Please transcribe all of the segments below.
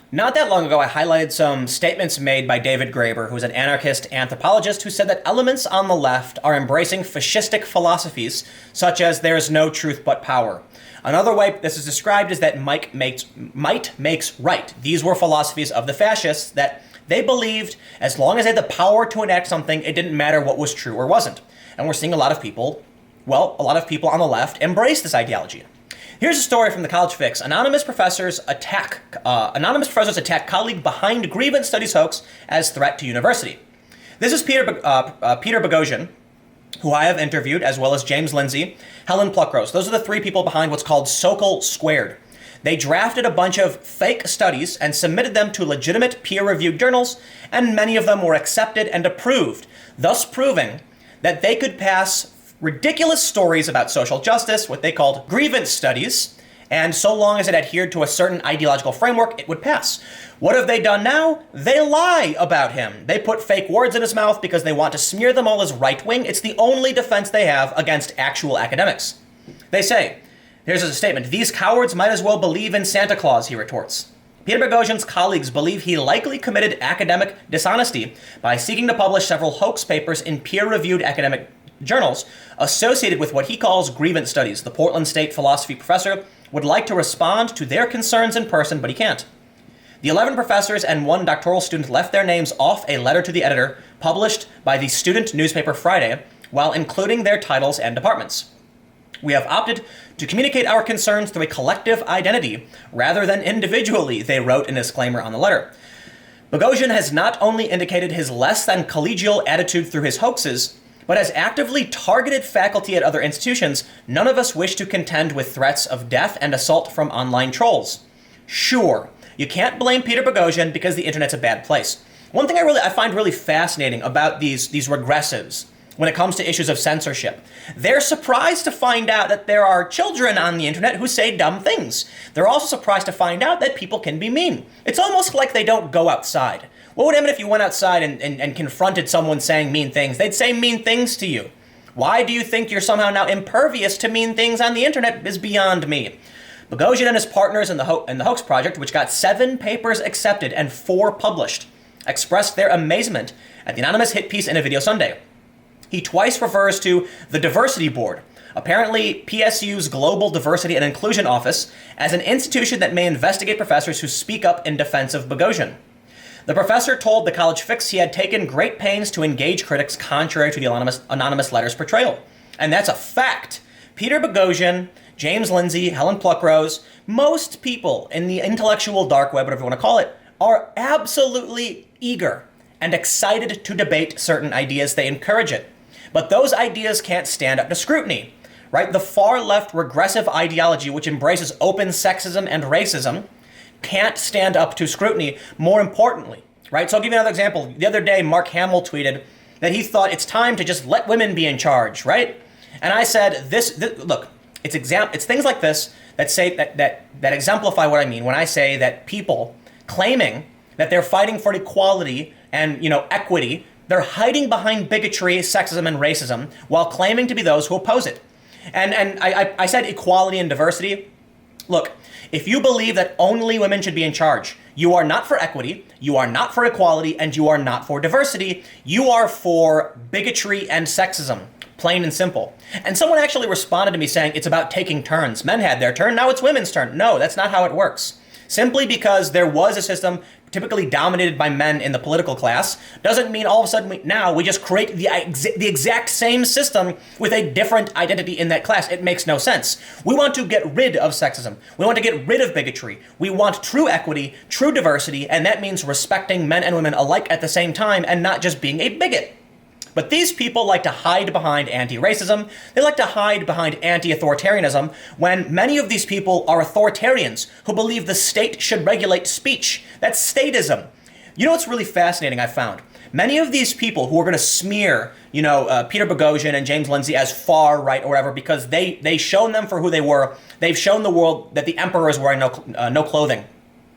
Not that long ago, I highlighted some statements made by David Graeber, who's an anarchist anthropologist, who said that elements on the left are embracing fascistic philosophies, such as there is no truth but power. Another way this is described is that might makes right. These were philosophies of the fascists that they believed as long as they had the power to enact something, it didn't matter what was true or wasn't. And we're seeing a lot of people on the left embrace this ideology. Here's a story from the College Fix. Anonymous professors attack colleague behind grievance studies hoax as threat to university. This is Peter Boghossian, who I have interviewed, as well as James Lindsay, Helen Pluckrose. Those are the three people behind what's called Sokol Squared. They drafted a bunch of fake studies and submitted them to legitimate peer-reviewed journals, and many of them were accepted and approved, thus proving that they could pass ridiculous stories about social justice, what they called grievance studies, and so long as it adhered to a certain ideological framework, it would pass. What have they done now? They lie about him. They put fake words in his mouth because they want to smear them all as right-wing. It's the only defense they have against actual academics. They say, here's a statement, "These cowards might as well believe in Santa Claus," he retorts. Peter Boghossian's colleagues believe he likely committed academic dishonesty by seeking to publish several hoax papers in peer-reviewed academic journals associated with what he calls grievance studies. The Portland State philosophy professor would like to respond to their concerns in person, but he can't. The 11 professors and one doctoral student left their names off a letter to the editor published by the student newspaper Friday, while including their titles and departments. "We have opted to communicate our concerns through a collective identity rather than individually," they wrote in a disclaimer on the letter. Boghossian has not only indicated his less than collegial attitude through his hoaxes, but has actively targeted faculty at other institutions. "None of us wish to contend with threats of death and assault from online trolls." Sure, you can't blame Peter Boghossian because the internet's a bad place. One thing I find really fascinating about these regressives when it comes to issues of censorship, they're surprised to find out that there are children on the internet who say dumb things. They're also surprised to find out that people can be mean. It's almost like they don't go outside. What would happen if you went outside and confronted someone saying mean things? They'd say mean things to you. Why do you think you're somehow now impervious to mean things on the internet is beyond me. Boghossian and his partners in the Hoax Project, which got 7 papers accepted and 4 published, expressed their amazement at the anonymous hit piece in a video Sunday. He twice refers to the Diversity Board, apparently PSU's Global Diversity and Inclusion Office, as an institution that may investigate professors who speak up in defense of Boghossian. The professor told the College Fix he had taken great pains to engage critics contrary to the anonymous letter's portrayal. And that's a fact. Peter Boghossian, James Lindsay, Helen Pluckrose, most people in the intellectual dark web, whatever you want to call it, are absolutely eager and excited to debate certain ideas. They encourage it. But those ideas can't stand up to scrutiny, right? The far left regressive ideology, which embraces open sexism and racism, can't stand up to scrutiny, more importantly, right? So I'll give you another example. The other day, Mark Hamill tweeted that he thought it's time to just let women be in charge, right? And I said, look, it's things like this that say that exemplify what I mean when I say that people claiming that they're fighting for equality and, equity, they're hiding behind bigotry, sexism, and racism while claiming to be those who oppose it. And I said equality and diversity. Look, if you believe that only women should be in charge, you are not for equity, you are not for equality, and you are not for diversity. You are for bigotry and sexism, plain and simple. And someone actually responded to me saying it's about taking turns. Men had their turn, now it's women's turn. No, that's not how it works. Simply because there was a system typically dominated by men in the political class doesn't mean all of a sudden we just create the exact same system with a different identity in that class. It makes no sense. We want to get rid of sexism. We want to get rid of bigotry. We want true equity, true diversity, and that means respecting men and women alike at the same time and not just being a bigot. But these people like to hide behind anti-racism. They like to hide behind anti-authoritarianism when many of these people are authoritarians who believe the state should regulate speech. That's statism. You know what's really fascinating I found? Many of these people who are going to smear, Peter Boghossian and James Lindsay as far right or whatever because they've shown them for who they were. They've shown the world that the emperor is wearing no clothing.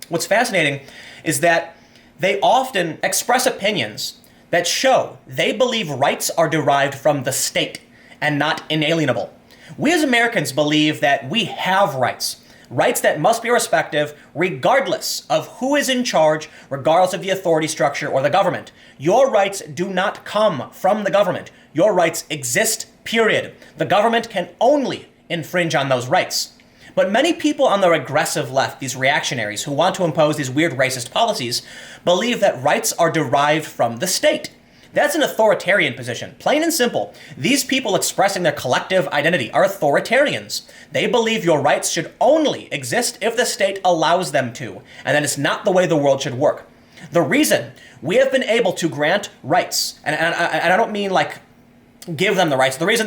What's fascinating is that they often express opinions that show they believe rights are derived from the state and not inalienable. We as Americans believe that we have rights. Rights that must be respected regardless of who is in charge, regardless of the authority structure or the government. Your rights do not come from the government. Your rights exist, period. The government can only infringe on those rights. But many people on the regressive left, these reactionaries who want to impose these weird racist policies, believe that rights are derived from the state. That's an authoritarian position. Plain and simple. These people expressing their collective identity are authoritarians. They believe your rights should only exist if the state allows them to, and that it's not the way the world should work. The reason we have been able to grant rights, and I don't mean like give them the rights. The reason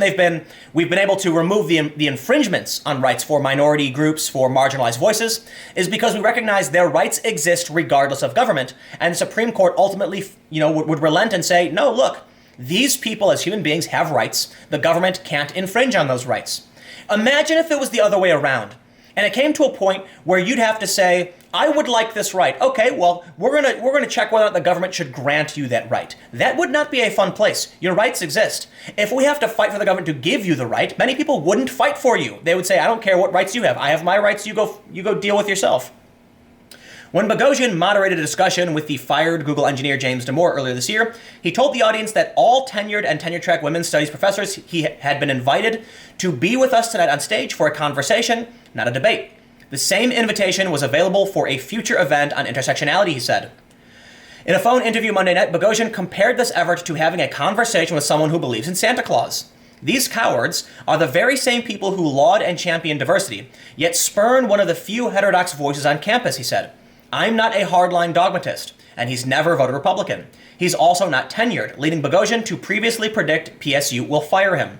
we've been able to remove the infringements on rights for minority groups, for marginalized voices, is because we recognize their rights exist regardless of government. And the Supreme Court ultimately, would relent and say, no, look, these people as human beings have rights. The government can't infringe on those rights. Imagine if it was the other way around. And it came to a point where you'd have to say, I would like this right. Okay, well, we're gonna check whether or not the government should grant you that right. That would not be a fun place. Your rights exist. If we have to fight for the government to give you the right, many people wouldn't fight for you. They would say, I don't care what rights you have. I have my rights. You go deal with yourself. When Boghossian moderated a discussion with the fired Google engineer James Damore earlier this year, he told the audience that all tenured and tenure-track women's studies professors he had been invited to be with us tonight on stage for a conversation, not a debate. The same invitation was available for a future event on intersectionality, he said. In a phone interview Monday night, Boghossian compared this effort to having a conversation with someone who believes in Santa Claus. These cowards are the very same people who laud and champion diversity, yet spurn one of the few heterodox voices on campus, he said. I'm not a hardline dogmatist, and he's never voted Republican. He's also not tenured, leading Boghossian to previously predict PSU will fire him.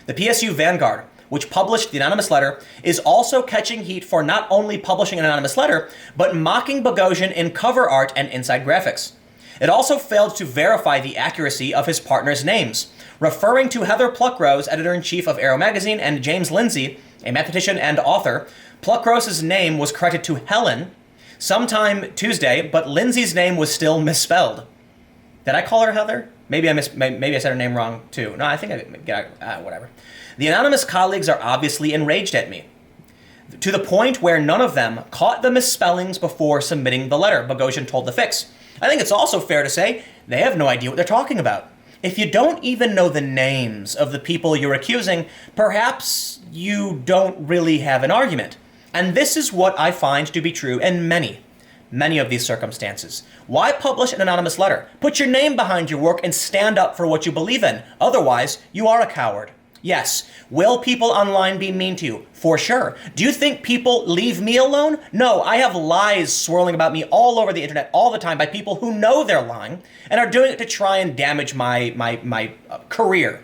The PSU Vanguard, which published the anonymous letter, is also catching heat for not only publishing an anonymous letter, but mocking Boghossian in cover art and inside graphics. It also failed to verify the accuracy of his partners' names, referring to Heather Pluckrose, editor-in-chief of Arrow magazine, and James Lindsay, a mathematician and author. Pluckrose's name was corrected to Helen sometime Tuesday, but Lindsay's name was still misspelled. Did I call her Heather? Maybe I said her name wrong too. No, I think whatever. The anonymous colleagues are obviously enraged at me, to the point where none of them caught the misspellings before submitting the letter, Boghossian told The Fix. I think it's also fair to say they have no idea what they're talking about. If you don't even know the names of the people you're accusing, perhaps you don't really have an argument. And this is what I find to be true in many of these circumstances. Why publish an anonymous letter? Put your name behind your work and stand up for what you believe in. Otherwise, you are a coward. Yes. Will people online be mean to you? For sure. Do you think people leave me alone? No, I have lies swirling about me all over the internet all the time by people who know they're lying and are doing it to try and damage my career.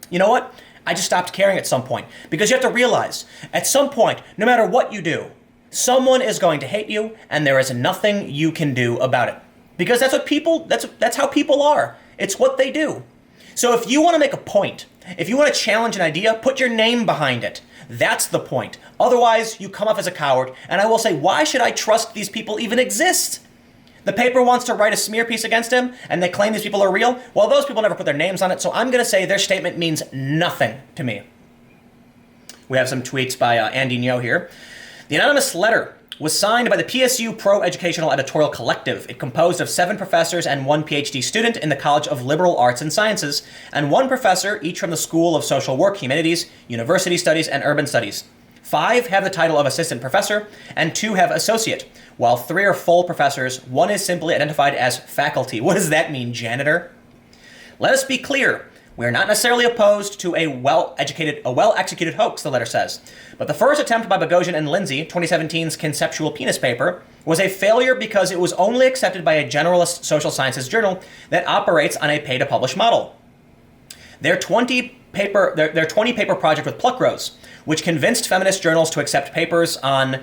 You know what? I just stopped caring at some point, because you have to realize at some point, no matter what you do, someone is going to hate you, and there is nothing you can do about it. Because that's how people are. It's what they do. So if you want to make a point, if you want to challenge an idea, put your name behind it. That's the point. Otherwise, you come off as a coward, and I will say, why should I trust these people even exist? The paper wants to write a smear piece against him, and they claim these people are real. Well, those people never put their names on it, so I'm going to say their statement means nothing to me. We have some tweets by Andy Nyo here. The anonymous letter was signed by the PSU Pro-Educational Editorial Collective. It composed of 7 professors and 1 PhD student in the College of Liberal Arts and Sciences, and 1 professor, each from the School of Social Work, Humanities, University Studies, and Urban Studies. 5 have the title of assistant professor, and 2 have associate, while 3 are full professors. 1 is simply identified as faculty. What does that mean, janitor? Let us be clear. We are not necessarily opposed to a well-executed hoax, the letter says. But the first attempt by Boghossian and Lindsay, 2017's conceptual penis paper, was a failure because it was only accepted by a generalist social sciences journal that operates on a pay-to-publish model. Their 20-paper project with Pluckrose, which convinced feminist journals to accept papers on,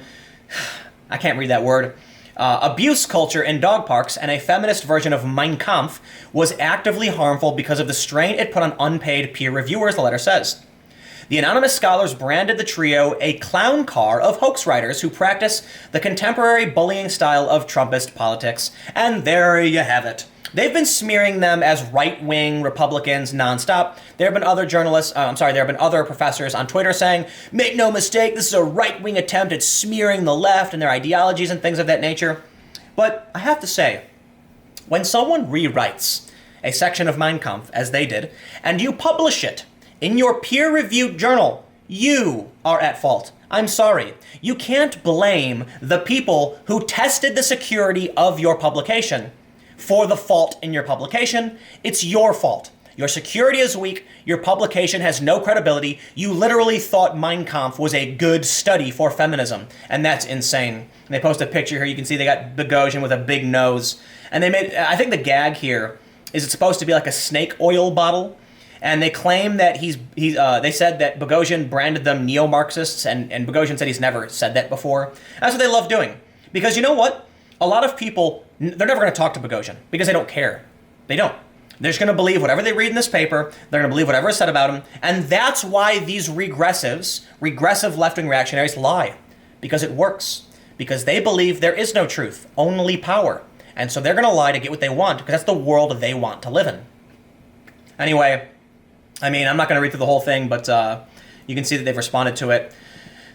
I can't read that word, abuse culture in dog parks and a feminist version of Mein Kampf, was actively harmful because of the strain it put on unpaid peer reviewers, the letter says. The anonymous scholars branded the trio a clown car of hoax writers who practice the contemporary bullying style of Trumpist politics. And there you have it. They've been smearing them as right-wing Republicans nonstop. There have been other journalists, there have been other professors on Twitter saying, make no mistake, this is a right-wing attempt at smearing the left and their ideologies and things of that nature. But I have to say, when someone rewrites a section of Mein Kampf, as they did, and you publish it in your peer-reviewed journal, you are at fault. I'm sorry. You can't blame the people who tested the security of your publication for the fault in your publication. It's your fault. Your security is weak. Your publication has no credibility. You literally thought Mein Kampf was a good study for feminism. And that's insane. And they post a picture here. You can see they got Boghossian with a big nose. And they made, I think the gag here is it's supposed to be like a snake oil bottle. And they claim that they said that Boghossian branded them neo-Marxists, and Boghossian said he's never said that before. That's what they love doing. Because you know what? A lot of people, they're never going to talk to Boghossian because they don't care. They don't. They're just going to believe whatever they read in this paper. They're going to believe whatever is said about him. And that's why these regressive left-wing reactionaries lie. Because it works. Because they believe there is no truth, only power. And so they're going to lie to get what they want because that's the world they want to live in. Anyway, I mean, I'm not going to read through the whole thing, but you can see that they've responded to it.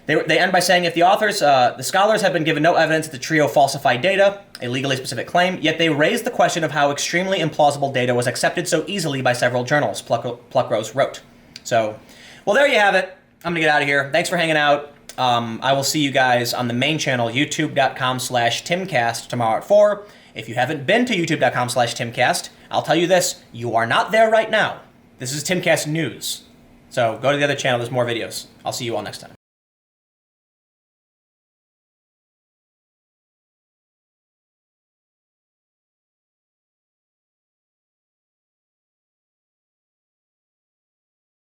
They end by saying, if the scholars have been given no evidence that the trio falsified data, a legally specific claim, yet they raised the question of how extremely implausible data was accepted so easily by several journals, Pluckrose wrote. So, well, there you have it. I'm going to get out of here. Thanks for hanging out. I will see you guys on the main channel, youtube.com/timcast, tomorrow at 4. If you haven't been to youtube.com/timcast, I'll tell you this, you are not there right now. This is Timcast News. So go to the other channel, there's more videos. I'll see you all next time.